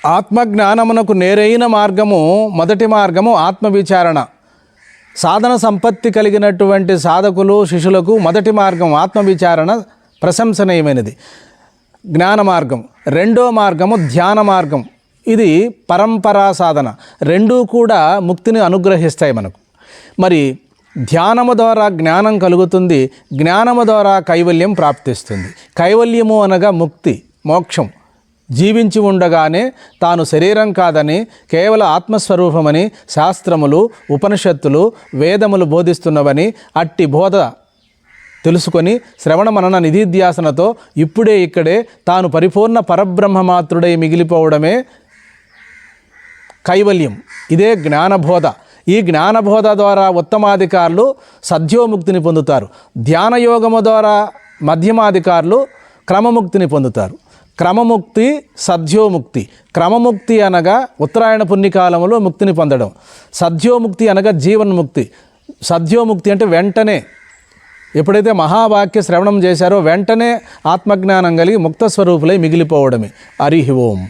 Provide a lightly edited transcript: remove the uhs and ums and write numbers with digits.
ఆత్మజ్ఞానమునకు నేరైన మార్గము, మొదటి మార్గము ఆత్మవిచారణ. సాధన సంపత్తి కలిగినటువంటి సాధకులు శిష్యులకు మొదటి మార్గం ఆత్మవిచారణ ప్రశంసనీయమైనది, జ్ఞాన మార్గం. రెండో మార్గము ధ్యాన మార్గం. ఇది పరంపరా సాధన. రెండూ కూడా ముక్తిని అనుగ్రహిస్తాయి మనకు. మరి ధ్యానము ద్వారా జ్ఞానం కలుగుతుంది, జ్ఞానము ద్వారా కైవల్యం ప్రాప్తిస్తుంది. కైవల్యము అనగా ముక్తి, మోక్షం. జీవించి ఉండగానే తాను శరీరం కాదని, కేవల ఆత్మస్వరూపమని శాస్త్రములు, ఉపనిషత్తులు, వేదములు బోధిస్తున్నవని అట్టి బోధ తెలుసుకొని శ్రవణ మనన నిధిధ్యాసనతో ఇప్పుడే ఇక్కడే తాను పరిపూర్ణ పరబ్రహ్మమాత్రుడై మిగిలిపోవడమే కైవల్యం. ఇదే జ్ఞానబోధ. ఈ జ్ఞానబోధ ద్వారా ఉత్తమాధికారులు సద్యోముక్తిని పొందుతారు. ధ్యానయోగము ద్వారా మధ్యమాధికారులు క్రమముక్తిని పొందుతారు. క్రమముక్తి, సద్యోముక్తి. క్రమముక్తి అనగా ఉత్తరాయణ పుణ్యకాలంలో ముక్తిని పొందడం. సద్యోముక్తి అనగా జీవన్ముక్తి. సద్యోముక్తి అంటే వెంటనే ఎప్పుడైతే మహావాక్య శ్రవణం చేశారో వెంటనే ఆత్మజ్ఞానం కలిగి ముక్తస్వరూపులై మిగిలిపోవడమే. హరి ఓం.